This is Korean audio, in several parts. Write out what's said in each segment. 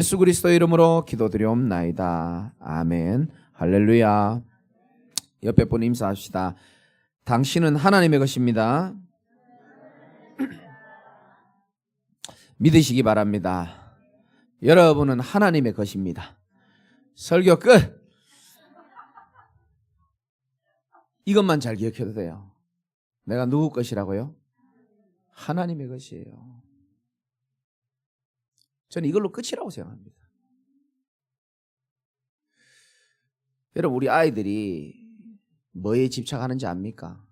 예수 그리스도의 이름으로 기도드리옵나이다. 아멘. 할렐루야. 옆에 분 인사합시다. 당신은 하나님의 것입니다. 믿으시기 바랍니다. 여러분은 하나님의 것입니다. 설교 끝. 이것만 잘 기억해도 돼요. 내가 누구 것이라고요? 하나님의 것이에요. 저는 이걸로 끝이라고 생각합니다. 여러분, 우리 아이들이 뭐에 집착하는지 압니까?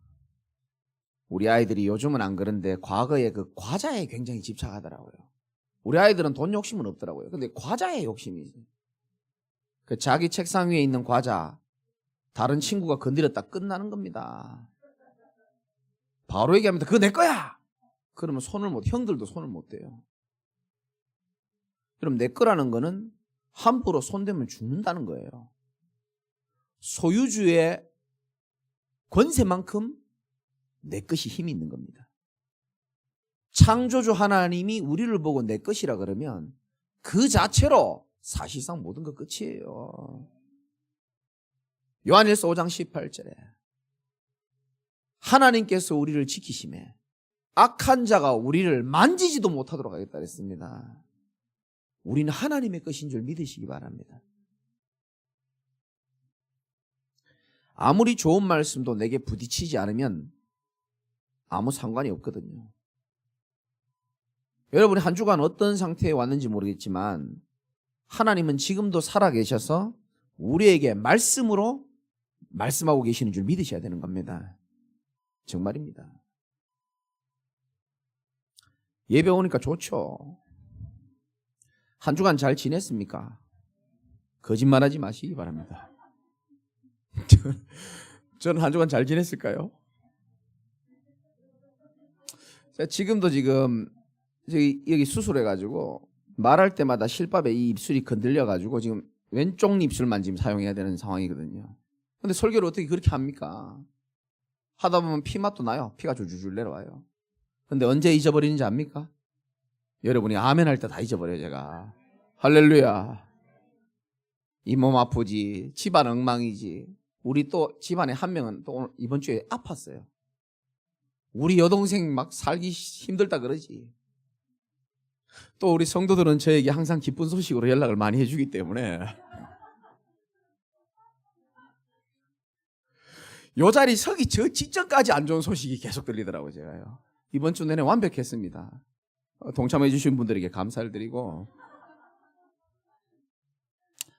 우리 아이들이 요즘은 안 그런데 과거에 그 과자에 굉장히 집착하더라고요. 우리 아이들은 돈 욕심은 없더라고요. 근데 과자에 욕심이지. 그 자기 책상 위에 있는 과자 다른 친구가 건드렸다 끝나는 겁니다. 바로 얘기합니다. 그거 내 거야! 그러면 형들도 손을 못 대요. 그럼 내 거라는 거는 함부로 손대면 죽는다는 거예요. 소유주의 권세만큼 내 것이 힘이 있는 겁니다. 창조주 하나님이 우리를 보고 내 것이라 그러면 그 자체로 사실상 모든 것 끝이에요. 요한일서 5장 18절에 하나님께서 우리를 지키심에 악한 자가 우리를 만지지도 못하도록 하겠다 그랬습니다. 우리는 하나님의 것인 줄 믿으시기 바랍니다. 아무리 좋은 말씀도 내게 부딪히지 않으면 아무 상관이 없거든요. 여러분이 한 주간 어떤 상태에 왔는지 모르겠지만 하나님은 지금도 살아계셔서 우리에게 말씀으로 말씀하고 계시는 줄 믿으셔야 되는 겁니다. 정말입니다. 예배 오니까 좋죠. 한 주간 잘 지냈습니까? 거짓말하지 마시기 바랍니다. 저는 한 주간 잘 지냈을까요? 지금도 여기 수술해가지고 말할 때마다 실밥에 이 입술이 건들려가지고 지금 왼쪽 입술만 지금 사용해야 되는 상황이거든요. 근데 설교를 어떻게 그렇게 합니까? 하다 보면 피맛도 나요. 피가 줄줄줄 내려와요. 근데 언제 잊어버리는지 압니까? 여러분이 아멘 할 때 다 잊어버려요, 제가. 할렐루야. 이 몸 아프지, 집안 엉망이지. 우리 또 집안에 한 명은 또 오늘 이번 주에 아팠어요. 우리 여동생 막 살기 힘들다 그러지. 또 우리 성도들은 저에게 항상 기쁜 소식으로 연락을 많이 해주기 때문에 요 자리 서기 저 직전까지 안 좋은 소식이 계속 들리더라고요, 제가요. 이번 주 내내 완벽했습니다. 동참해 주신 분들에게 감사를 드리고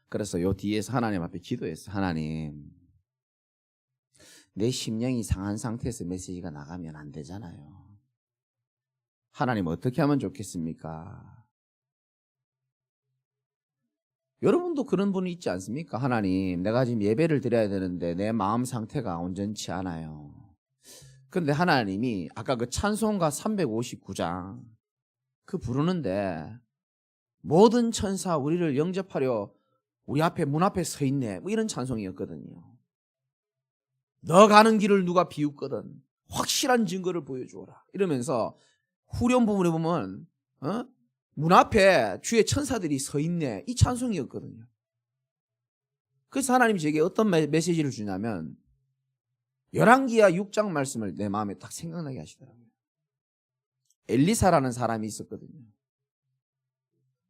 그래서 요 뒤에서 하나님 앞에 기도했어요. 하나님, 내 심령이 상한 상태에서 메시지가 나가면 안 되잖아요. 하나님 어떻게 하면 좋겠습니까? 여러분도 그런 분이 있지 않습니까? 하나님, 내가 지금 예배를 드려야 되는데 내 마음 상태가 온전치 않아요. 그런데 하나님이 아까 그 찬송가 359장 그 부르는데 모든 천사 우리를 영접하려 우리 앞에 문 앞에 서 있네, 뭐 이런 찬송이었거든요. 너 가는 길을 누가 비웃거든 확실한 증거를 보여주어라 이러면서 후렴 부분에 보면 문 앞에 주의 천사들이 서 있네, 이 찬송이었거든요. 그래서 하나님이 제게 어떤 메시지를 주냐면 열왕기하 6장 말씀을 내 마음에 딱 생각나게 하시더라고요. 엘리사라는 사람이 있었거든요.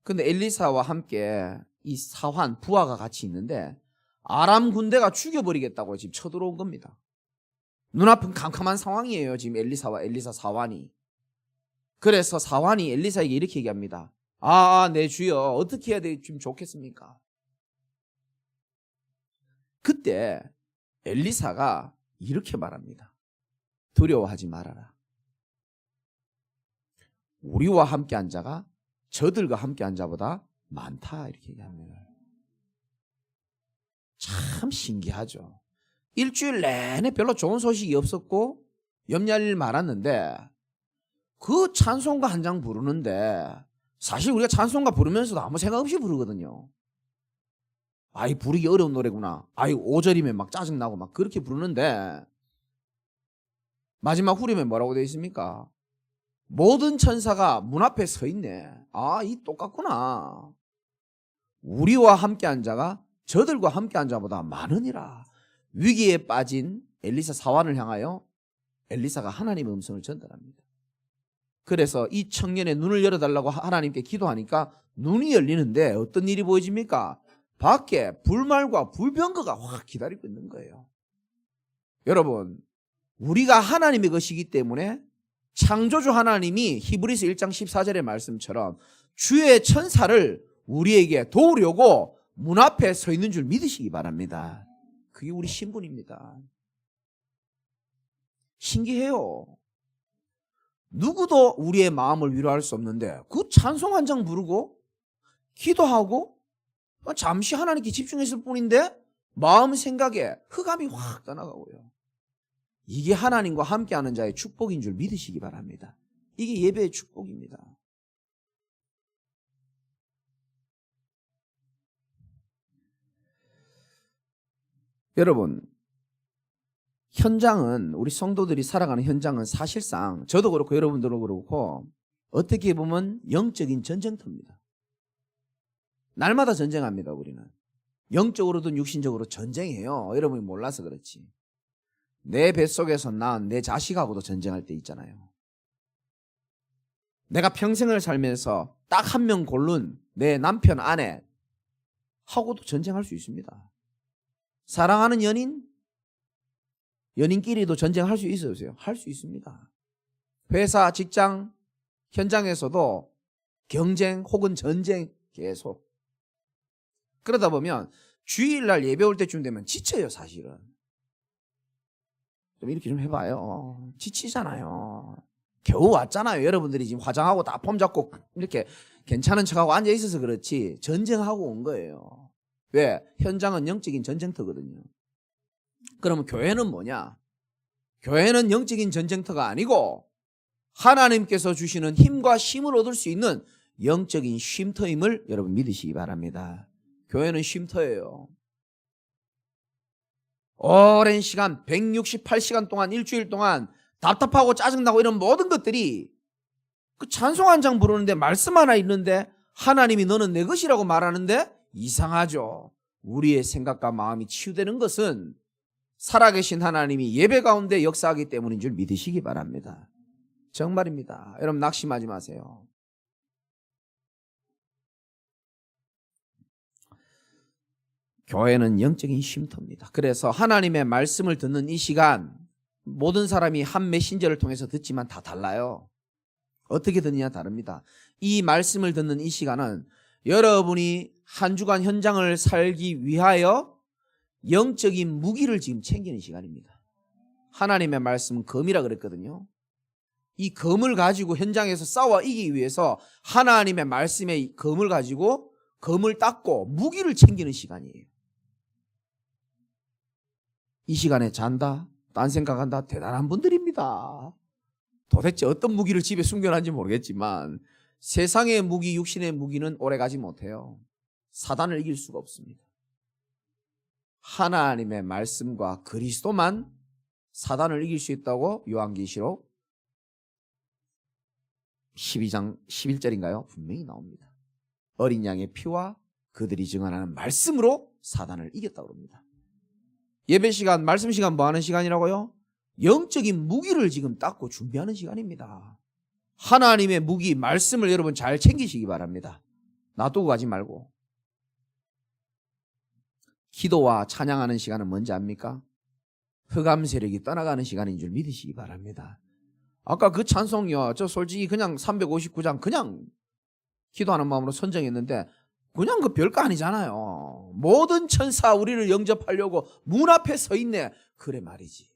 근데 엘리사와 함께 이 사환 부하가 같이 있는데 아람 군대가 죽여버리겠다고 지금 쳐들어온 겁니다. 눈앞은 캄캄한 상황이에요, 지금 엘리사와 엘리사 사환이. 그래서 사환이 엘리사에게 이렇게 얘기합니다. 내 주여, 어떻게 해야 되면 좋겠습니까? 그때 엘리사가 이렇게 말합니다. 두려워하지 말아라. 우리와 함께한 자가 저들과 함께한 자보다 많다, 이렇게 얘기합니다. 참 신기하죠. 일주일 내내 별로 좋은 소식이 없었고 염려할 일 많았는데 그 찬송가 한 장 부르는데 사실 우리가 찬송가 부르면서도 아무 생각 없이 부르거든요. 부르기 어려운 노래구나. 5절이면 막 짜증나고 막 그렇게 부르는데 마지막 후렴에 뭐라고 되어 있습니까? 모든 천사가 문 앞에 서 있네. 이 똑같구나. 우리와 함께한 자가 저들과 함께한 자보다 많으니라. 위기에 빠진 엘리사 사환을 향하여 엘리사가 하나님의 음성을 전달합니다. 그래서 이 청년의 눈을 열어달라고 하나님께 기도하니까 눈이 열리는데 어떤 일이 보여집니까? 밖에 불말과 불병거가 확 기다리고 있는 거예요. 여러분, 우리가 하나님의 것이기 때문에 창조주 하나님이 히브리서 1장 14절의 말씀처럼 주의 천사를 우리에게 도우려고 문 앞에 서 있는 줄 믿으시기 바랍니다. 그게 우리 신분입니다. 신기해요. 누구도 우리의 마음을 위로할 수 없는데 그 찬송 한 장 부르고 기도하고 잠시 하나님께 집중했을 뿐인데 마음 생각에 흑암이 확 떠나가고요. 이게 하나님과 함께하는 자의 축복인 줄 믿으시기 바랍니다. 이게 예배의 축복입니다. 여러분, 현장은, 우리 성도들이 살아가는 현장은 사실상 저도 그렇고 여러분들도 그렇고 어떻게 보면 영적인 전쟁터입니다. 날마다 전쟁합니다. 우리는 영적으로든 육신적으로 전쟁해요. 여러분이 몰라서 그렇지. 내 뱃속에서 낳은 내 자식하고도 전쟁할 때 있잖아요. 내가 평생을 살면서 딱 한 명 고른 내 남편, 아내 하고도 전쟁할 수 있습니다. 사랑하는 연인끼리도 전쟁할 수 있어요? 할 수 있습니다. 회사, 직장, 현장에서도 경쟁 혹은 전쟁 계속. 그러다 보면 주일날 예배 올 때쯤 되면 지쳐요, 사실은. 좀 이렇게 좀 해봐요. 지치잖아요. 겨우 왔잖아요. 여러분들이 지금 화장하고 다 폼 잡고 이렇게 괜찮은 척하고 앉아 있어서 그렇지 전쟁하고 온 거예요. 왜? 현장은 영적인 전쟁터거든요. 그러면 교회는 뭐냐? 교회는 영적인 전쟁터가 아니고 하나님께서 주시는 힘과 쉼을 얻을 수 있는 영적인 쉼터임을 여러분 믿으시기 바랍니다. 교회는 쉼터예요. 오랜 시간 168시간 동안 일주일 동안 답답하고 짜증나고 이런 모든 것들이 그 찬송 한 장 부르는데 말씀 하나 있는데 하나님이 너는 내 것이라고 말하는데 이상하죠. 우리의 생각과 마음이 치유되는 것은 살아계신 하나님이 예배 가운데 역사하기 때문인 줄 믿으시기 바랍니다. 정말입니다. 여러분 낙심하지 마세요. 교회는 영적인 쉼터입니다. 그래서 하나님의 말씀을 듣는 이 시간 모든 사람이 한 메신저를 통해서 듣지만 다 달라요. 어떻게 듣느냐 다릅니다. 이 말씀을 듣는 이 시간은 여러분이 한 주간 현장을 살기 위하여 영적인 무기를 지금 챙기는 시간입니다. 하나님의 말씀은 검이라 그랬거든요. 이 검을 가지고 현장에서 싸워 이기기 위해서 하나님의 말씀의 검을 가지고 검을 닦고 무기를 챙기는 시간이에요. 이 시간에 잔다, 딴 생각한다, 대단한 분들입니다. 도대체 어떤 무기를 집에 숨겨놨는지 모르겠지만 세상의 무기, 육신의 무기는 오래가지 못해요. 사단을 이길 수가 없습니다. 하나님의 말씀과 그리스도만 사단을 이길 수 있다고 요한계시록 12장 11절인가요? 분명히 나옵니다. 어린 양의 피와 그들이 증언하는 말씀으로 사단을 이겼다고 합니다. 예배 시간, 말씀 시간 뭐 하는 시간이라고요? 영적인 무기를 지금 닦고 준비하는 시간입니다. 하나님의 무기, 말씀을 여러분 잘 챙기시기 바랍니다. 놔두고 가지 말고. 기도와 찬양하는 시간은 뭔지 압니까? 흑암 세력이 떠나가는 시간인 줄 믿으시기 바랍니다. 아까 그 찬송이요, 저 솔직히 그냥 359장 그냥 기도하는 마음으로 선정했는데 그냥 그 별거 아니잖아요. 모든 천사 우리를 영접하려고 문 앞에 서 있네. 그래 말이지.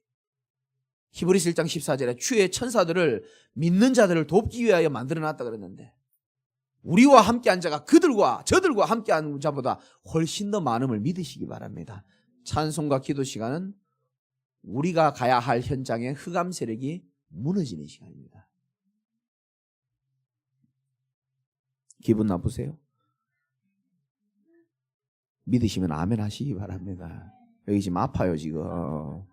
히브리서 1장 14절에 주의 천사들을 믿는 자들을 돕기 위하여 만들어놨다 그랬는데 우리와 함께한 자가 그들과 저들과 함께한 자보다 훨씬 더 많음을 믿으시기 바랍니다. 찬송과 기도 시간은 우리가 가야 할 현장의 흑암 세력이 무너지는 시간입니다. 기분 나쁘세요? 믿으시면 아멘 하시기 바랍니다. 여기 지금 아파요 지금.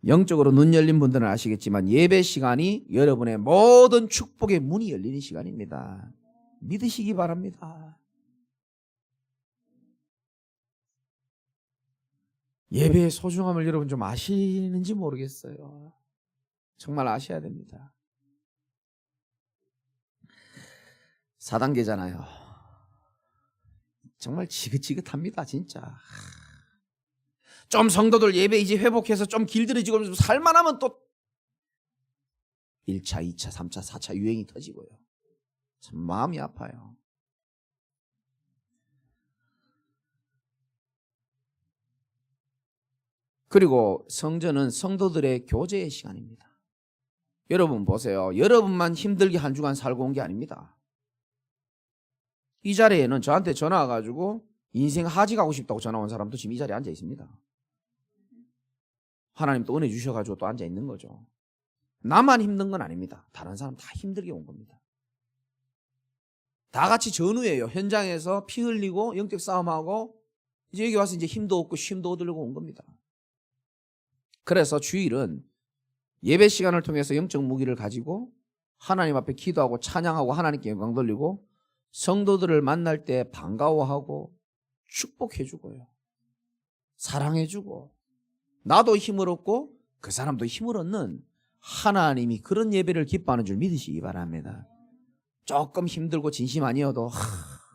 영적으로 눈 열린 분들은 아시겠지만 예배 시간이 여러분의 모든 축복의 문이 열리는 시간입니다. 믿으시기 바랍니다. 예배의 소중함을 여러분 좀 아시는지 모르겠어요. 정말 아셔야 됩니다. 4단계잖아요. 정말 지긋지긋합니다, 진짜. 좀 성도들 예배 이제 회복해서 좀 길들여지고 살만하면 또 1차, 2차, 3차, 4차 유행이 터지고요. 참 마음이 아파요. 그리고 성전은 성도들의 교제의 시간입니다. 여러분 보세요. 여러분만 힘들게 한 주간 살고 온 게 아닙니다. 이 자리에는 저한테 전화 와가지고 인생 하지 가고 싶다고 전화 온 사람도 지금 이 자리에 앉아 있습니다. 하나님 또 은혜 주셔가지고 또 앉아 있는 거죠. 나만 힘든 건 아닙니다. 다른 사람 다 힘들게 온 겁니다. 다 같이 전우예요. 현장에서 피 흘리고 영적 싸움하고 이제 여기 와서 이제 힘도 얻고 쉼도 얻으려고 온 겁니다. 그래서 주일은 예배 시간을 통해서 영적 무기를 가지고 하나님 앞에 기도하고 찬양하고 하나님께 영광 돌리고 성도들을 만날 때 반가워하고 축복해주고요. 사랑해주고 나도 힘을 얻고 그 사람도 힘을 얻는 하나님이 그런 예배를 기뻐하는 줄 믿으시기 바랍니다. 조금 힘들고 진심 아니어도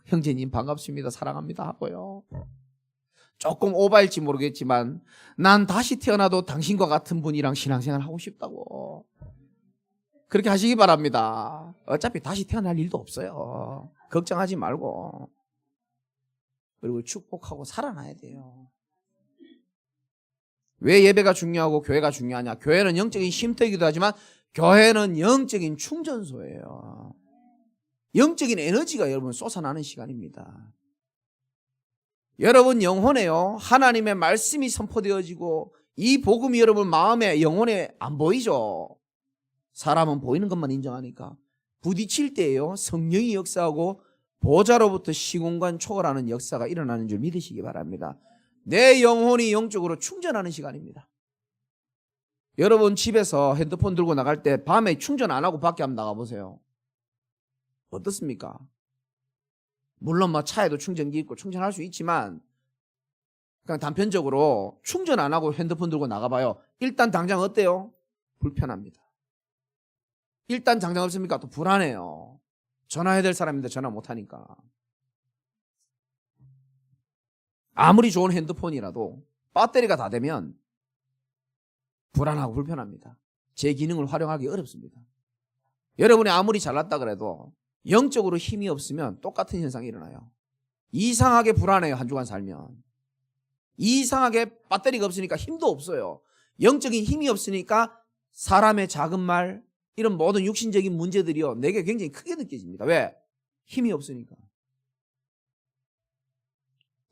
형제님 반갑습니다. 사랑합니다 하고요. 조금 오바일지 모르겠지만 난 다시 태어나도 당신과 같은 분이랑 신앙생활 하고 싶다고 그렇게 하시기 바랍니다. 어차피 다시 태어날 일도 없어요. 걱정하지 말고. 그리고 축복하고 살아나야 돼요. 왜 예배가 중요하고 교회가 중요하냐? 교회는 영적인 쉼터이기도 하지만 교회는 영적인 충전소예요. 영적인 에너지가 여러분 솟아나는 시간입니다. 여러분 영혼에요. 하나님의 말씀이 선포되어지고 이 복음이 여러분 마음에 영혼에 안 보이죠. 사람은 보이는 것만 인정하니까 부딪힐 때에요. 성령이 역사하고 보좌로부터 시공간 초월하는 역사가 일어나는 줄 믿으시기 바랍니다. 내 영혼이 영적으로 충전하는 시간입니다. 여러분 집에서 핸드폰 들고 나갈 때 밤에 충전 안 하고 밖에 한번 나가보세요. 어떻습니까? 물론 뭐 차에도 충전기 있고 충전할 수 있지만 그냥 단편적으로 충전 안 하고 핸드폰 들고 나가봐요. 일단 당장 어때요? 불편합니다. 일단 당장 없습니까? 또 불안해요. 전화해야 될 사람인데 전화 못하니까. 아무리 좋은 핸드폰이라도 배터리가 다 되면 불안하고 불편합니다. 제 기능을 활용하기 어렵습니다. 여러분이 아무리 잘났다 그래도 영적으로 힘이 없으면 똑같은 현상이 일어나요. 이상하게 불안해요. 한 주간 살면. 이상하게 배터리가 없으니까 힘도 없어요. 영적인 힘이 없으니까 사람의 작은 말 이런 모든 육신적인 문제들이요 내게 굉장히 크게 느껴집니다. 왜? 힘이 없으니까.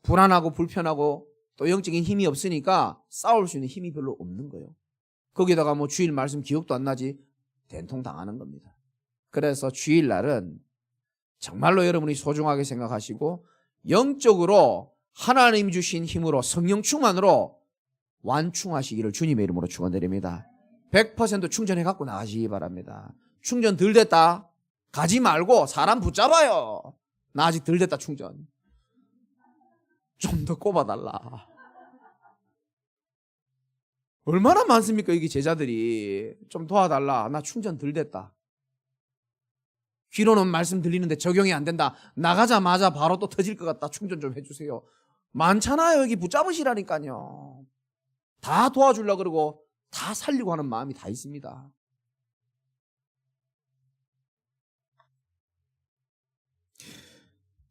불안하고 불편하고 또 영적인 힘이 없으니까 싸울 수 있는 힘이 별로 없는 거예요. 거기다가 뭐 주일 말씀 기억도 안 나지 된통 당하는 겁니다. 그래서 주일날은 정말로 여러분이 소중하게 생각하시고 영적으로 하나님 주신 힘으로 성령 충만으로 완충하시기를 주님의 이름으로 축원드립니다. 100% 충전해 갖고 나가시기 바랍니다. 충전 덜 됐다 가지 말고 사람 붙잡아요. 나 아직 덜 됐다 충전. 좀 더 꼽아달라. 얼마나 많습니까 이게 제자들이. 좀 도와달라. 나 충전 덜 됐다. 귀로는 말씀 들리는데 적용이 안 된다. 나가자마자 바로 또 터질 것 같다. 충전 좀 해주세요. 많잖아요. 여기 붙잡으시라니까요. 다 도와주려고 그러고 다 살리고 하는 마음이 다 있습니다.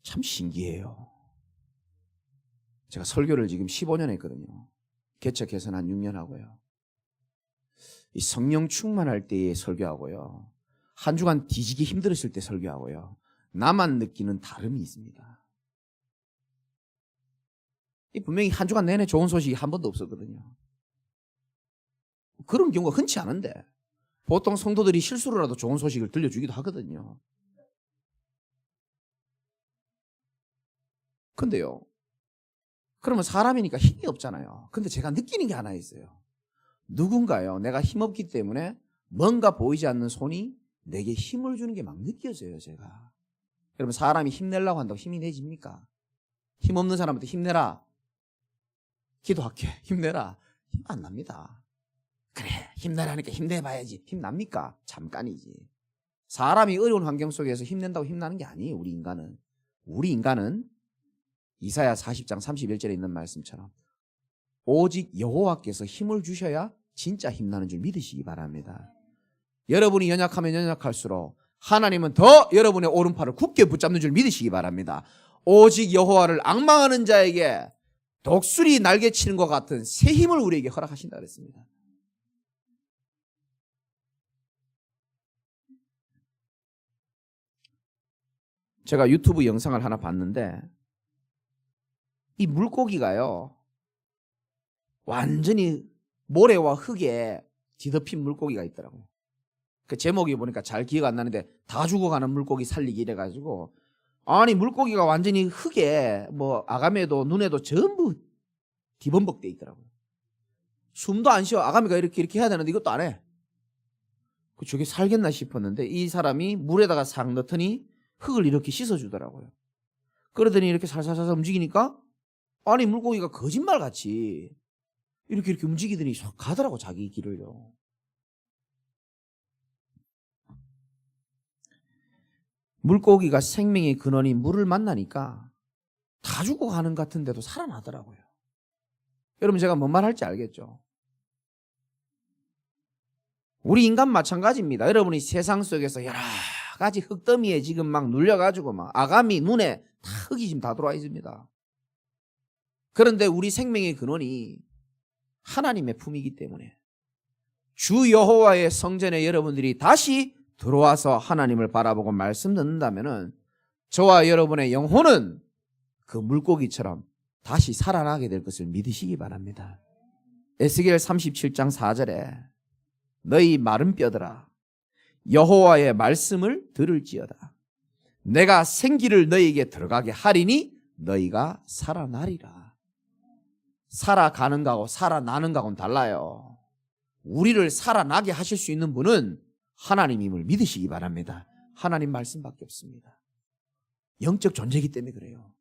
참 신기해요. 제가 설교를 지금 15년 했거든요. 개척해서는 한 6년 하고요. 이 성령 충만할 때에 설교하고요. 한 주간 뒤지기 힘들었을 때 설교하고요. 나만 느끼는 다름이 있습니다. 이 분명히 한 주간 내내 좋은 소식이 한 번도 없었거든요. 그런 경우가 흔치 않은데 보통 성도들이 실수로라도 좋은 소식을 들려주기도 하거든요. 근데요. 그러면 사람이니까 힘이 없잖아요. 근데 제가 느끼는 게 하나 있어요. 누군가요. 내가 힘없기 때문에 뭔가 보이지 않는 손이 내게 힘을 주는 게 막 느껴져요. 제가. 여러분 사람이 힘내려고 한다고 힘이 내집니까? 힘없는 사람한테 힘내라. 기도할게. 힘내라. 힘 안 납니다. 그래 힘내라니까 힘내봐야지. 힘납니까? 잠깐이지. 사람이 어려운 환경 속에서 힘낸다고 힘나는 게 아니에요. 우리 인간은 이사야 40장 31절에 있는 말씀처럼 오직 여호와께서 힘을 주셔야 진짜 힘나는 줄 믿으시기 바랍니다. 여러분이 연약하면 연약할수록 하나님은 더 여러분의 오른팔을 굳게 붙잡는 줄 믿으시기 바랍니다. 오직 여호와를 앙망하는 자에게 독수리 날개치는 것 같은 새 힘을 우리에게 허락하신다 그랬습니다. 제가 유튜브 영상을 하나 봤는데 이 물고기가요 완전히 모래와 흙에 뒤덮인 물고기가 있더라고요. 그 제목이 보니까 잘 기억 안 나는데 다 죽어가는 물고기 살리기 이래가지고 아니 물고기가 완전히 흙에 뭐 아가미에도 눈에도 전부 뒤범벅돼 있더라고요. 숨도 안 쉬어. 아가미가 이렇게 해야 되는데 이것도 안 해. 저게 살겠나 싶었는데 이 사람이 물에다가 싹 넣더니 흙을 이렇게 씻어주더라고요. 그러더니 이렇게 살살살 움직이니까 아니 물고기가 거짓말같이 이렇게 움직이더니 쏙 가더라고 자기 길을요. 물고기가 생명의 근원인 물을 만나니까 다 죽어가는 것 같은데도 살아나더라고요. 여러분 제가 뭔 말 할지 알겠죠? 우리 인간 마찬가지입니다. 여러분이 세상 속에서 여러 가지 흙더미에 지금 막 눌려가지고 막 아가미 눈에 다 흙이 지금 다 들어와 있습니다. 그런데 우리 생명의 근원이 하나님의 품이기 때문에 주 여호와의 성전에 여러분들이 다시 들어와서 하나님을 바라보고 말씀 듣는다면은 저와 여러분의 영혼은 그 물고기처럼 다시 살아나게 될 것을 믿으시기 바랍니다. 에스겔 37장 4절에 너희 마른 뼈들아 여호와의 말씀을 들을지어다. 내가 생기를 너희에게 들어가게 하리니 너희가 살아나리라. 살아가는 거하고 살아나는 거하고는 달라요. 우리를 살아나게 하실 수 있는 분은 하나님임을 믿으시기 바랍니다. 하나님 말씀밖에 없습니다. 영적 존재이기 때문에 그래요.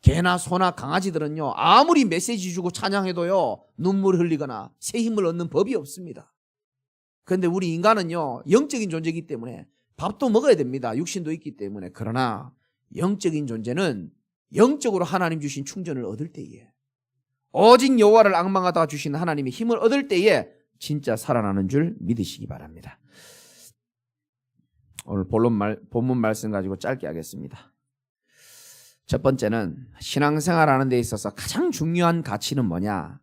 개나 소나 강아지들은요 아무리 메시지 주고 찬양해도요 눈물 흘리거나 새 힘을 얻는 법이 없습니다. 그런데 우리 인간은요 영적인 존재이기 때문에 밥도 먹어야 됩니다. 육신도 있기 때문에. 그러나 영적인 존재는 영적으로 하나님 주신 충전을 얻을 때에 오직 여호와를 앙망하다가 주신 하나님의 힘을 얻을 때에 진짜 살아나는 줄 믿으시기 바랍니다. 오늘 본문 말씀 가지고 짧게 하겠습니다. 첫 번째는 신앙생활 하는 데 있어서 가장 중요한 가치는 뭐냐?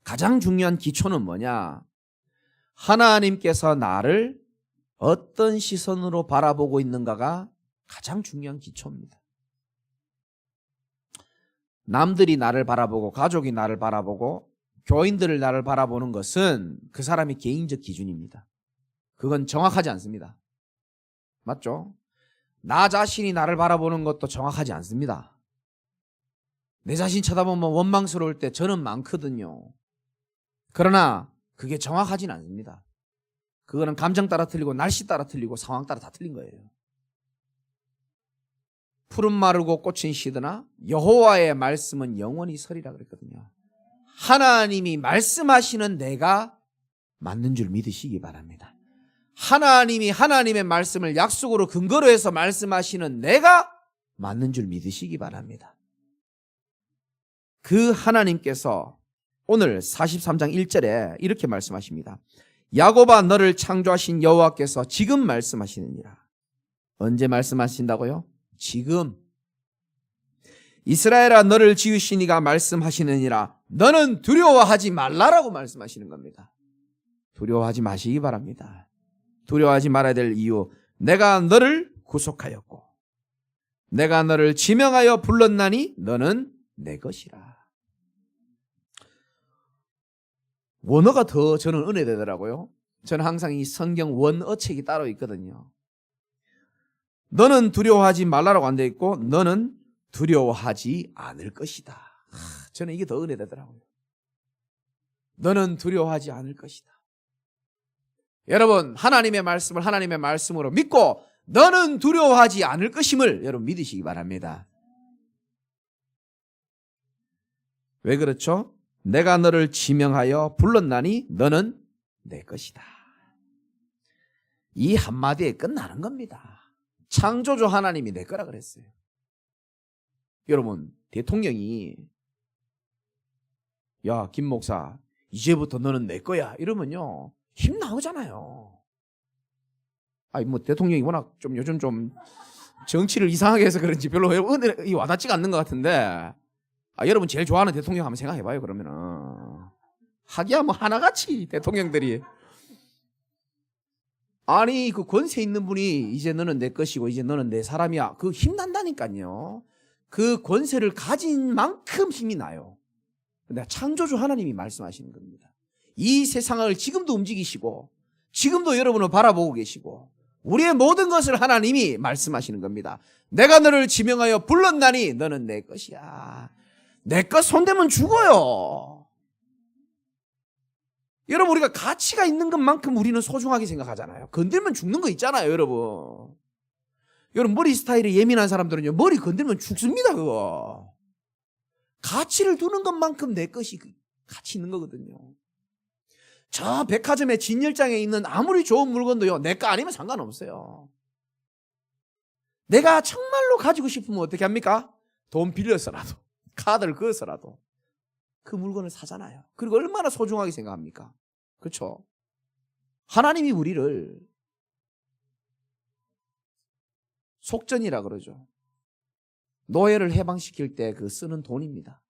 가장 중요한 기초는 뭐냐? 하나님께서 나를 어떤 시선으로 바라보고 있는가가 가장 중요한 기초입니다. 남들이 나를 바라보고 가족이 나를 바라보고 교인들을 나를 바라보는 것은 그 사람의 개인적 기준입니다. 그건 정확하지 않습니다. 맞죠? 나 자신이 나를 바라보는 것도 정확하지 않습니다. 내 자신 쳐다보면 원망스러울 때 저는 많거든요. 그러나 그게 정확하진 않습니다. 그거는 감정 따라 틀리고 날씨 따라 틀리고 상황 따라 다 틀린 거예요. 푸른 마르고 꽃은 시드나 여호와의 말씀은 영원히 서리라 그랬거든요. 하나님이 말씀하시는 내가 맞는 줄 믿으시기 바랍니다. 하나님이 하나님의 말씀을 약속으로 근거로 해서 말씀하시는 내가 맞는 줄 믿으시기 바랍니다. 그 하나님께서 오늘 43장 1절에 이렇게 말씀하십니다. 야곱아 너를 창조하신 여호와께서 지금 말씀하시느니라. 언제 말씀하신다고요? 지금. 이스라엘아 너를 지으신 이가 말씀하시느니라. 너는 두려워하지 말라라고 말씀하시는 겁니다. 두려워하지 마시기 바랍니다. 두려워하지 말아야 될 이유, 내가 너를 구속하였고 내가 너를 지명하여 불렀나니 너는 내 것이라. 원어가 더 저는 은혜되더라고요. 저는 항상 이 성경 원어책이 따로 있거든요. 너는 두려워하지 말라라고 안 돼 있고 너는 두려워하지 않을 것이다. 저는 이게 더 은혜되더라고요. 너는 두려워하지 않을 것이다. 여러분 하나님의 말씀을 하나님의 말씀으로 믿고 너는 두려워하지 않을 것임을 여러분 믿으시기 바랍니다. 왜 그렇죠? 내가 너를 지명하여 불렀나니 너는 내 것이다. 이 한마디에 끝나는 겁니다. 창조주 하나님이 내 거라 그랬어요. 여러분, 대통령이 야, 김 목사, 이제부터 너는 내 거야 이러면요 힘 나오잖아요. 아니 뭐 대통령이 워낙 좀 요즘 좀 정치를 이상하게 해서 그런지 별로 와닿지가 않는 것 같은데, 여러분 제일 좋아하는 대통령 한번 생각해봐요. 그러면은 하기야 뭐 하나같이 대통령들이, 아니 그 권세 있는 분이 이제 너는 내 것이고 이제 너는 내 사람이야, 그 힘난다니까요. 그 권세를 가진 만큼 힘이 나요. 근데 창조주 하나님이 말씀하시는 겁니다. 이 세상을 지금도 움직이시고 지금도 여러분을 바라보고 계시고 우리의 모든 것을 하나님이 말씀하시는 겁니다. 내가 너를 지명하여 불렀나니 너는 내 것이야. 내 것 손대면 죽어요. 여러분, 우리가 가치가 있는 것만큼 우리는 소중하게 생각하잖아요. 건들면 죽는 거 있잖아요, 여러분. 여러분, 머리 스타일이 예민한 사람들은요, 머리 건들면 죽습니다, 그거. 가치를 두는 것만큼 내 것이 가치 있는 거거든요. 저 백화점의 진열장에 있는 아무리 좋은 물건도요, 내 거 아니면 상관없어요. 내가 정말로 가지고 싶으면 어떻게 합니까? 돈 빌려서라도, 카드를 그어서라도 그 물건을 사잖아요. 그리고 얼마나 소중하게 생각합니까? 그렇죠? 하나님이 우리를 속전이라 그러죠. 노예를 해방시킬 때 그 쓰는 돈입니다.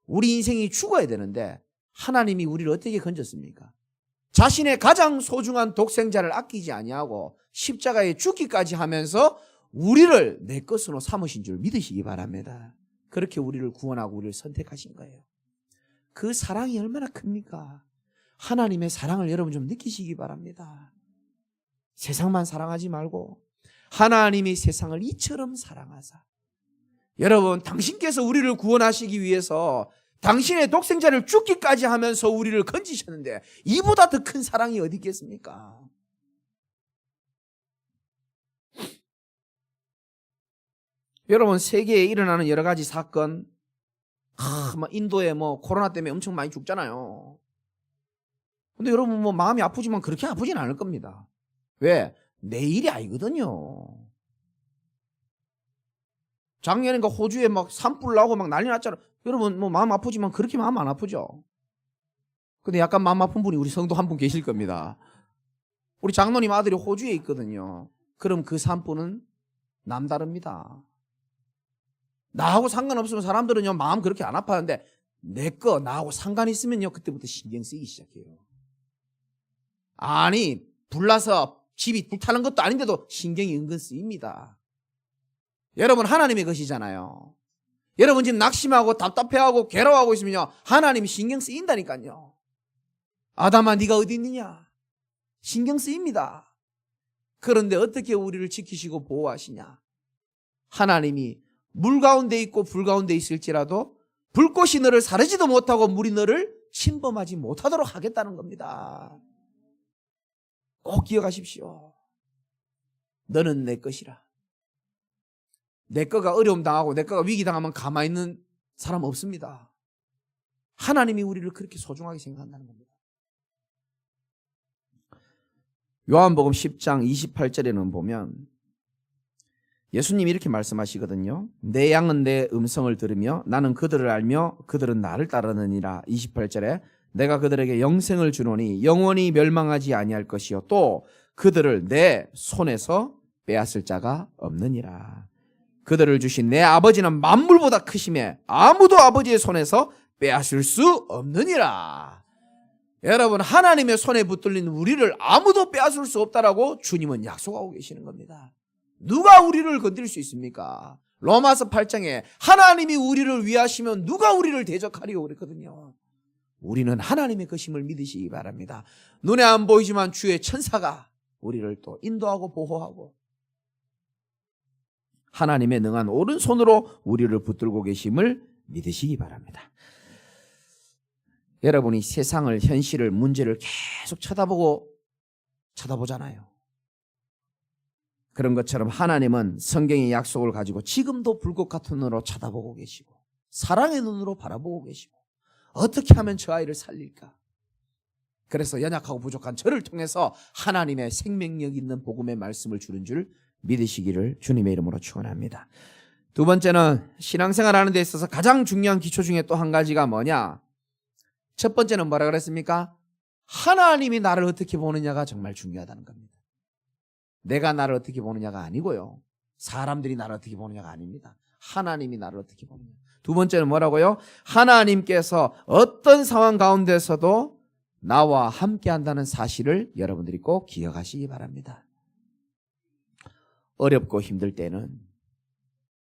우리 인생이 죽어야 되는데 하나님이 우리를 어떻게 건졌습니까? 자신의 가장 소중한 독생자를 아끼지 아니하고 십자가에 죽기까지 하면서 우리를 내 것으로 삼으신 줄 믿으시기 바랍니다. 그렇게 우리를 구원하고 우리를 선택하신 거예요. 그 사랑이 얼마나 큽니까? 하나님의 사랑을 여러분 좀 느끼시기 바랍니다. 세상만 사랑하지 말고 하나님이 세상을 이처럼 사랑하사, 여러분 당신께서 우리를 구원하시기 위해서 당신의 독생자를 죽기까지 하면서 우리를 건지셨는데 이보다 더 큰 사랑이 어디 있겠습니까? 여러분, 세계에 일어나는 여러 가지 사건, 인도에 코로나 때문에 엄청 많이 죽잖아요. 근데 여러분 마음이 아프지만 그렇게 아프진 않을 겁니다. 왜? 내 일이 아니거든요. 작년에 호주에 산불 나고 난리 났잖아요. 여러분 마음 아프지만 그렇게 마음 안 아프죠. 근데 약간 마음 아픈 분이 우리 성도 한 분 계실 겁니다. 우리 장로님 아들이 호주에 있거든요. 그럼 그 산불은 남다릅니다. 나하고 상관없으면 사람들은요 마음 그렇게 안 아파하는데 나하고 상관 있으면요 그때부터 신경 쓰이기 시작해요. 아니 불나서 집이 불타는 것도 아닌데도 신경이 은근 쓰입니다. 여러분, 하나님의 것이잖아요. 여러분 지금 낙심하고 답답해하고 괴로워하고 있으면요 하나님이 신경 쓰인다니까요. 아담아 네가 어디 있느냐? 신경 쓰입니다. 그런데 어떻게 우리를 지키시고 보호하시냐? 하나님이 물 가운데 있고 불 가운데 있을지라도 불꽃이 너를 사르지도 못하고 물이 너를 침범하지 못하도록 하겠다는 겁니다. 꼭 기억하십시오. 너는 내 것이라. 내 거가 어려움 당하고 내 거가 위기 당하면 가만히 있는 사람 없습니다. 하나님이 우리를 그렇게 소중하게 생각한다는 겁니다. 요한복음 10장 28절에는 보면 예수님이 이렇게 말씀하시거든요. 내 양은 내 음성을 들으며 나는 그들을 알며 그들은 나를 따르느니라. 28절에 내가 그들에게 영생을 주노니 영원히 멸망하지 아니할 것이요 또 그들을 내 손에서 빼앗을 자가 없느니라. 그들을 주신 내 아버지는 만물보다 크심에 아무도 아버지의 손에서 빼앗을 수 없느니라. 여러분, 하나님의 손에 붙들린 우리를 아무도 빼앗을 수 없다라고 주님은 약속하고 계시는 겁니다. 누가 우리를 건드릴 수 있습니까? 로마서 8장에 하나님이 우리를 위하시면 누가 우리를 대적하리요 그랬거든요. 우리는 하나님의 것임을 믿으시기 바랍니다. 눈에 안 보이지만 주의 천사가 우리를 또 인도하고 보호하고 하나님의 능한 오른손으로 우리를 붙들고 계심을 믿으시기 바랍니다. 여러분이 세상을, 현실을, 문제를 계속 쳐다보잖아요. 그런 것처럼 하나님은 성경의 약속을 가지고 지금도 불꽃 같은 눈으로 쳐다보고 계시고 사랑의 눈으로 바라보고 계시고 어떻게 하면 저 아이를 살릴까? 그래서 연약하고 부족한 저를 통해서 하나님의 생명력 있는 복음의 말씀을 주는 줄 믿으시기를 주님의 이름으로 축원합니다. 두 번째는 신앙생활 하는 데 있어서 가장 중요한 기초 중에 또 한 가지가 뭐냐? 첫 번째는 뭐라 그랬습니까? 하나님이 나를 어떻게 보느냐가 정말 중요하다는 겁니다. 내가 나를 어떻게 보느냐가 아니고요. 사람들이 나를 어떻게 보느냐가 아닙니다. 하나님이 나를 어떻게 보느냐. 두 번째는 뭐라고요? 하나님께서 어떤 상황 가운데서도 나와 함께 한다는 사실을 여러분들이 꼭 기억하시기 바랍니다. 어렵고 힘들 때는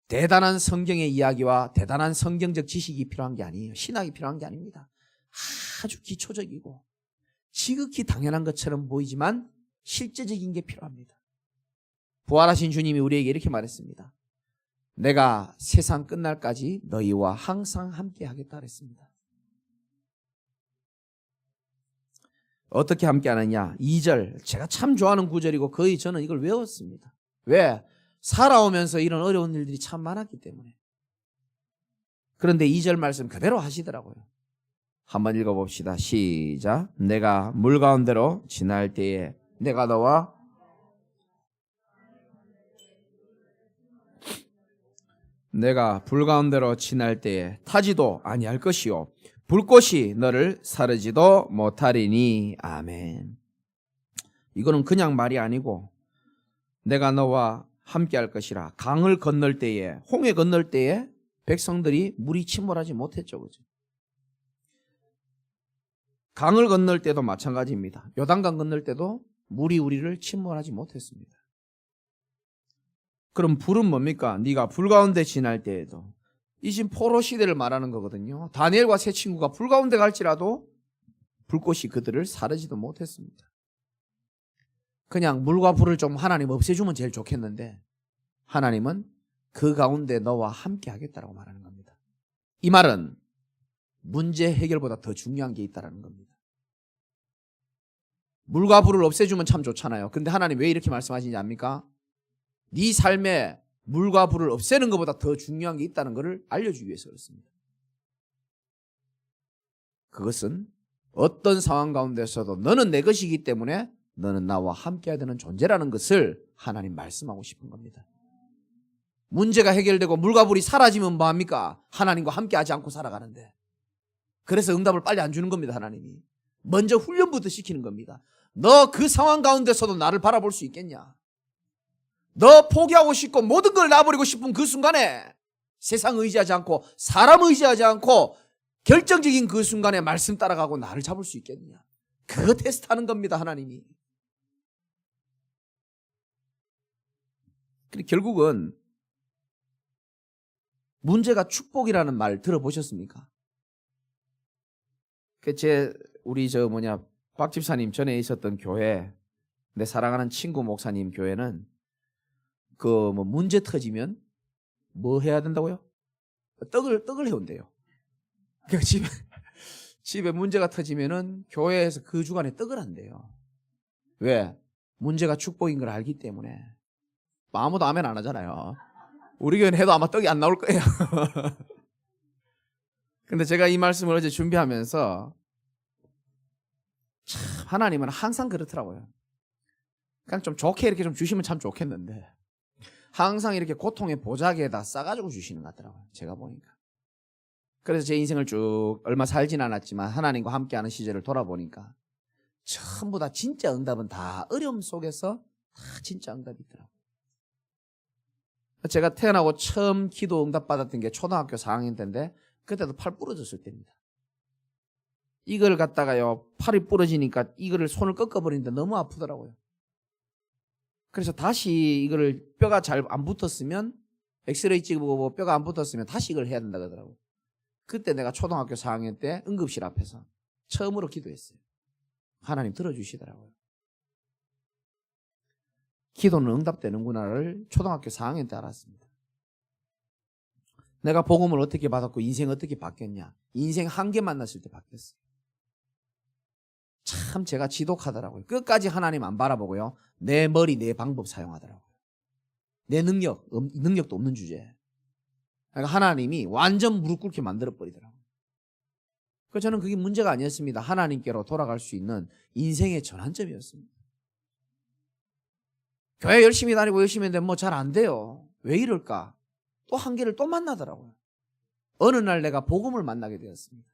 대단한 성경의 이야기와 대단한 성경적 지식이 필요한 게 아니에요. 신학이 필요한 게 아닙니다. 아주 기초적이고 지극히 당연한 것처럼 보이지만 실제적인 게 필요합니다. 부활하신 주님이 우리에게 이렇게 말했습니다. 내가 세상 끝날까지 너희와 항상 함께 하겠다 그랬습니다. 어떻게 함께 하느냐? 2절, 제가 참 좋아하는 구절이고 거의 저는 이걸 외웠습니다. 왜? 살아오면서 이런 어려운 일들이 참 많았기 때문에. 그런데 2절 말씀 그대로 하시더라고요. 한번 읽어봅시다. 시작. 내가 물 가운데로 지날 때에 내가 너와 내가 불 가운데로 지날 때에 타지도 아니할 것이요 불꽃이 너를 사르지도 못하리니. 아멘. 이거는 그냥 말이 아니고 내가 너와 함께 할 것이라. 강을 건널 때에, 홍해 건널 때에 백성들이 물이 침몰하지 못했죠. 그죠? 강을 건널 때도 마찬가지입니다. 요단강 건널 때도 물이 우리를 침몰하지 못했습니다. 그럼 불은 뭡니까? 네가 불 가운데 지날 때에도. 이 지금 포로 시대를 말하는 거거든요. 다니엘과 세 친구가 불 가운데 갈지라도 불꽃이 그들을 사르지도 못했습니다. 그냥 물과 불을 좀 하나님 없애주면 제일 좋겠는데 하나님은 그 가운데 너와 함께 하겠다라고 말하는 겁니다. 이 말은 문제 해결보다 더 중요한 게 있다는 겁니다. 물과 불을 없애주면 참 좋잖아요. 근데 하나님 왜 이렇게 말씀하시는지 압니까? 네 삶에 물과 불을 없애는 것보다 더 중요한 게 있다는 것을 알려주기 위해서 그렇습니다. 그것은 어떤 상황 가운데서도 너는 내 것이기 때문에 너는 나와 함께해야 되는 존재라는 것을 하나님 말씀하고 싶은 겁니다. 문제가 해결되고 물과 불이 사라지면 뭐합니까? 하나님과 함께하지 않고 살아가는데. 그래서 응답을 빨리 안 주는 겁니다. 하나님이. 먼저 훈련부터 시키는 겁니다. 너 그 상황 가운데서도 나를 바라볼 수 있겠냐? 너 포기하고 싶고 모든 걸 놔버리고 싶은 그 순간에 세상 의지하지 않고 사람 의지하지 않고 결정적인 그 순간에 말씀 따라가고 나를 잡을 수 있겠느냐? 그거 테스트하는 겁니다. 하나님이. 결국은 문제가 축복이라는 말 들어보셨습니까? 우리 박 집사님 전에 있었던 교회, 내 사랑하는 친구 목사님 교회는 문제 터지면 뭐 해야 된다고요? 떡을 해온대요. 그러니까 집에 문제가 터지면은 교회에서 그 주간에 떡을 한대요. 왜? 문제가 축복인 걸 알기 때문에. 아무도 아멘 안 하잖아요. 우리 교회는 해도 아마 떡이 안 나올 거예요. 근데 제가 이 말씀을 어제 준비하면서 참 하나님은 항상 그렇더라고요. 그냥 좀 좋게 이렇게 좀 주시면 참 좋겠는데 항상 이렇게 고통의 보자기에다 싸가지고 주시는 것 같더라고요. 제가 보니까. 그래서 제 인생을 쭉 얼마 살진 않았지만 하나님과 함께하는 시절을 돌아보니까 전부 다 진짜 응답은 다 어려움 속에서 다 진짜 응답이 있더라고요. 제가 태어나고 처음 기도 응답 받았던 게 초등학교 4학년 때인데 그때도 팔 부러졌을 때입니다. 이걸 갖다가요 팔이 부러지니까 이거를 손을 꺾어버리는데 너무 아프더라고요. 그래서 다시 이거를 뼈가 잘 안 붙었으면 엑스레이 찍어보고 뼈가 안 붙었으면 다시 이걸 해야 된다 그러더라고요. 그때 내가 초등학교 4학년 때 응급실 앞에서 처음으로 기도했어요. 하나님 들어주시더라고요. 기도는 응답되는구나를 초등학교 4학년 때 알았습니다. 내가 복음을 어떻게 받았고 인생 어떻게 바뀌었냐. 인생 한계 만났을 때 바뀌었어요. 참 제가 지독하더라고요. 끝까지 하나님 안 바라보고요. 내 머리 내 방법 사용하더라고요. 내 능력도 없는 주제. 그러니까 하나님이 완전 무릎 꿇게 만들어버리더라고요. 그래서 저는 그게 문제가 아니었습니다. 하나님께로 돌아갈 수 있는 인생의 전환점이었습니다. 교회 열심히 다니고 열심히 했는데 뭐 잘 안 돼요. 왜 이럴까? 또 한계를 또 만나더라고요. 어느 날 내가 복음을 만나게 되었습니다.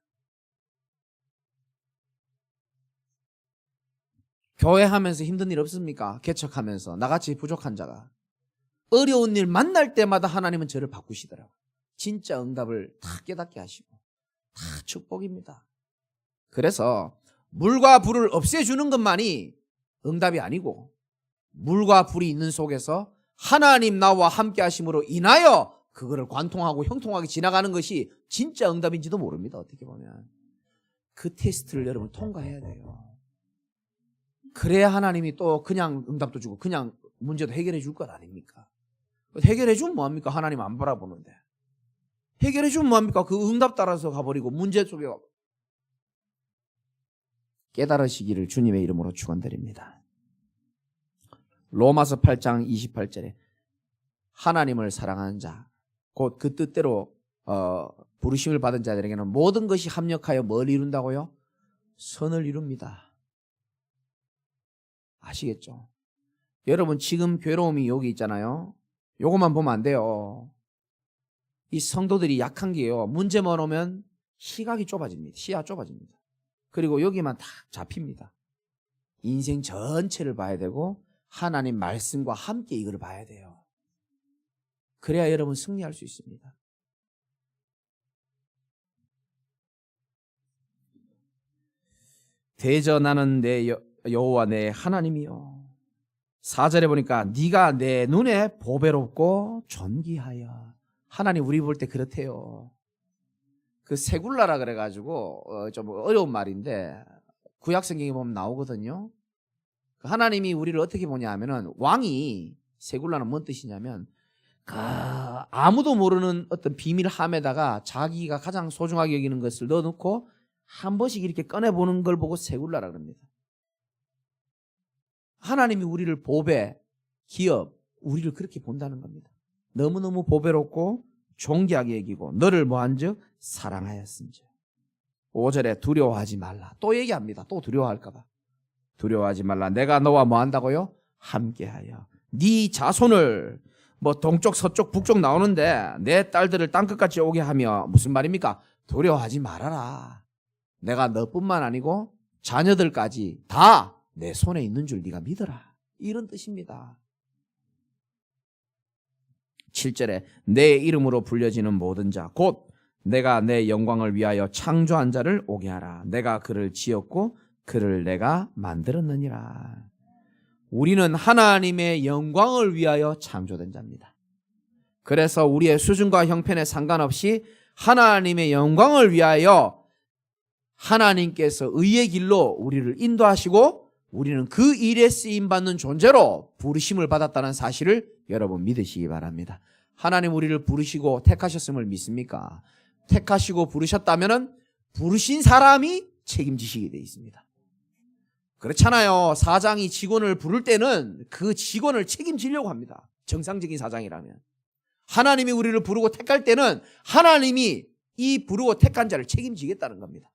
교회 하면서 힘든 일 없습니까? 개척하면서 나같이 부족한 자가. 어려운 일 만날 때마다 하나님은 저를 바꾸시더라고요. 진짜 응답을 다 깨닫게 하시고 다 축복입니다. 그래서 물과 불을 없애주는 것만이 응답이 아니고 물과 불이 있는 속에서 하나님 나와 함께 하심으로 인하여 그거를 관통하고 형통하게 지나가는 것이 진짜 응답인지도 모릅니다. 어떻게 보면 그 테스트를 여러분 통과해야 돼요. 그래야 하나님이 또 그냥 응답도 주고 그냥 문제도 해결해 줄 것 아닙니까? 해결해 주면 뭐합니까? 하나님 안 바라보는데. 해결해 주면 뭐합니까? 그 응답 따라서 가버리고 문제 속에 깨달으시기를 주님의 이름으로 축원드립니다. 로마서 8장 28절에 하나님을 사랑하는 자, 곧 그 뜻대로 부르심을 받은 자들에게는 모든 것이 합력하여 뭘 이룬다고요? 선을 이룹니다. 아시겠죠? 여러분 지금 괴로움이 여기 있잖아요. 요것만 보면 안 돼요. 이 성도들이 약한 게요. 문제만 오면 시각이 좁아집니다. 시야가 좁아집니다. 그리고 여기만 딱 잡힙니다. 인생 전체를 봐야 되고 하나님 말씀과 함께 이걸 봐야 돼요. 그래야 여러분 승리할 수 있습니다. 대전하는 내 여호와 내 하나님이요. 4절에 보니까 네가 내 눈에 보배롭고 존귀하여. 하나님 우리 볼 때 그렇대요. 그 세굴라라 그래가지고 좀 어려운 말인데 구약 성경에 보면 나오거든요. 하나님이 우리를 어떻게 보냐 하면은 왕이 세굴라는 뭔 뜻이냐면 아무도 모르는 어떤 비밀함에다가 자기가 가장 소중하게 여기는 것을 넣어놓고 한 번씩 이렇게 꺼내보는 걸 보고 세굴라라 그럽니다. 하나님이 우리를 보배, 기업, 우리를 그렇게 본다는 겁니다. 너무너무 보배롭고 존귀하게 여기고 너를 뭐한즉 사랑하였음즉. 5절에 두려워하지 말라. 또 얘기합니다. 또 두려워할까 봐. 두려워하지 말라. 내가 너와 뭐 한다고요? 함께하여. 네 자손을 뭐 동쪽 서쪽 북쪽 나오는데 내 딸들을 땅끝까지 오게 하며 무슨 말입니까? 두려워하지 말아라. 내가 너뿐만 아니고 자녀들까지 다 내 손에 있는 줄 네가 믿어라. 이런 뜻입니다. 7절에 내 이름으로 불려지는 모든 자 곧 내가 내 영광을 위하여 창조한 자를 오게 하라. 내가 그를 지었고 그를 내가 만들었느니라. 우리는 하나님의 영광을 위하여 창조된 자입니다. 그래서 우리의 수준과 형편에 상관없이 하나님의 영광을 위하여 하나님께서 의의 길로 우리를 인도하시고 우리는 그 일에 쓰임받는 존재로 부르심을 받았다는 사실을 여러분 믿으시기 바랍니다. 하나님 우리를 부르시고 택하셨음을 믿습니까? 택하시고 부르셨다면 부르신 사람이 책임지시게 되어 있습니다. 그렇잖아요. 사장이 직원을 부를 때는 그 직원을 책임지려고 합니다. 정상적인 사장이라면. 하나님이 우리를 부르고 택할 때는 하나님이 이 부르고 택한 자를 책임지겠다는 겁니다.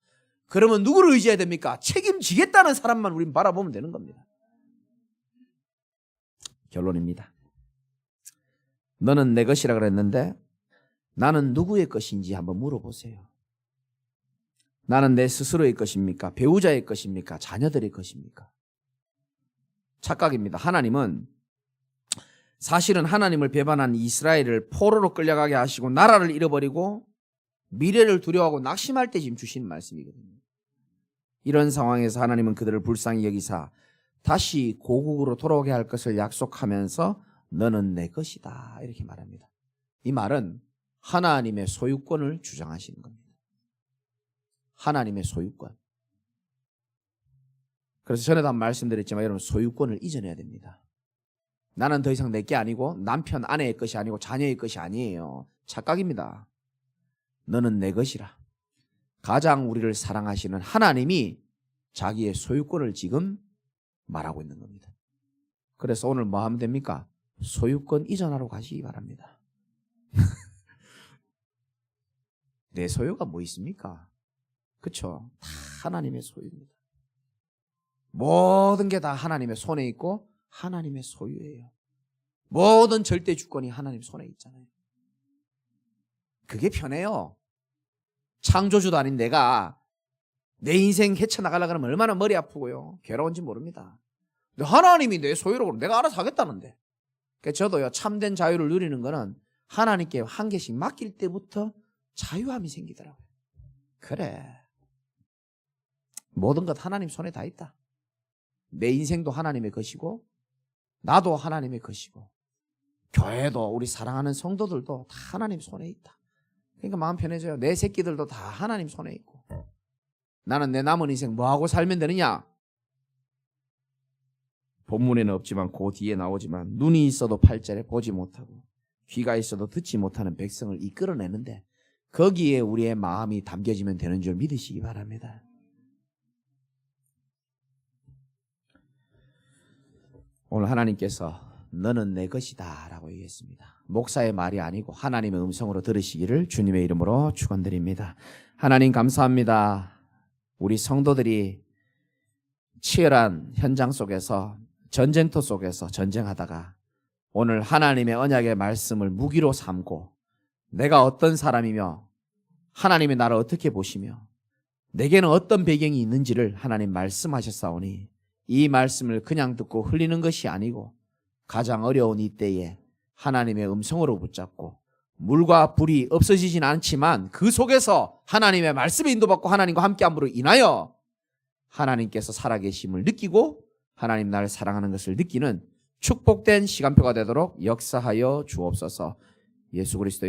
그러면 누구를 의지해야 됩니까? 책임지겠다는 사람만 우리는 바라보면 되는 겁니다. 결론입니다. 너는 내 것이라 그랬는데 나는 누구의 것인지 한번 물어보세요. 나는 내 스스로의 것입니까? 배우자의 것입니까? 자녀들의 것입니까? 착각입니다. 하나님은 사실은 하나님을 배반한 이스라엘을 포로로 끌려가게 하시고 나라를 잃어버리고 미래를 두려워하고 낙심할 때 지금 주시는 말씀이거든요. 이런 상황에서 하나님은 그들을 불쌍히 여기사 다시 고국으로 돌아오게 할 것을 약속하면서 너는 내 것이다 이렇게 말합니다. 이 말은 하나님의 소유권을 주장하시는 겁니다. 하나님의 소유권. 그래서 전에도 한번 말씀드렸지만 여러분 소유권을 이전해야 됩니다. 나는 더 이상 내 게 아니고 남편 아내의 것이 아니고 자녀의 것이 아니에요. 착각입니다. 너는 내 것이라. 가장 우리를 사랑하시는 하나님이 자기의 소유권을 지금 말하고 있는 겁니다. 그래서 오늘 뭐 하면 됩니까? 소유권 이전하러 가시기 바랍니다. 내 소유가 뭐 있습니까? 그렇죠? 다 하나님의 소유입니다. 모든 게 다 하나님의 손에 있고 하나님의 소유예요. 모든 절대 주권이 하나님 손에 있잖아요. 그게 편해요. 창조주도 아닌 내가 내 인생 헤쳐나가려고 하면 얼마나 머리 아프고요. 괴로운지 모릅니다. 근데 하나님이 내 소유로 그러면 내가 알아서 하겠다는데. 그러니까 저도요, 참된 자유를 누리는 거는 하나님께 한 개씩 맡길 때부터 자유함이 생기더라고요. 그래. 모든 것 하나님 손에 다 있다. 내 인생도 하나님의 것이고 나도 하나님의 것이고 교회도 우리 사랑하는 성도들도 다 하나님 손에 있다. 그러니까 마음 편해져요. 내 새끼들도 다 하나님 손에 있고 나는 내 남은 인생 뭐하고 살면 되느냐? 본문에는 없지만 그 뒤에 나오지만 눈이 있어도 8절에 보지 못하고 귀가 있어도 듣지 못하는 백성을 이끌어내는데 거기에 우리의 마음이 담겨지면 되는 줄 믿으시기 바랍니다. 오늘 하나님께서 너는 내 것이다 라고 얘기했습니다. 목사의 말이 아니고 하나님의 음성으로 들으시기를 주님의 이름으로 축원드립니다. 하나님 감사합니다. 우리 성도들이 치열한 현장 속에서 전쟁터 속에서 전쟁하다가 오늘 하나님의 언약의 말씀을 무기로 삼고 내가 어떤 사람이며 하나님이 나를 어떻게 보시며 내게는 어떤 배경이 있는지를 하나님 말씀하셨사오니 이 말씀을 그냥 듣고 흘리는 것이 아니고 가장 어려운 이때에 하나님의 음성으로 붙잡고 물과 불이 없어지진 않지만 그 속에서 하나님의 말씀에 인도받고 하나님과 함께함으로 인하여 하나님께서 살아계심을 느끼고 하나님 나를 사랑하는 것을 느끼는 축복된 시간표가 되도록 역사하여 주옵소서. 예수 그리스도의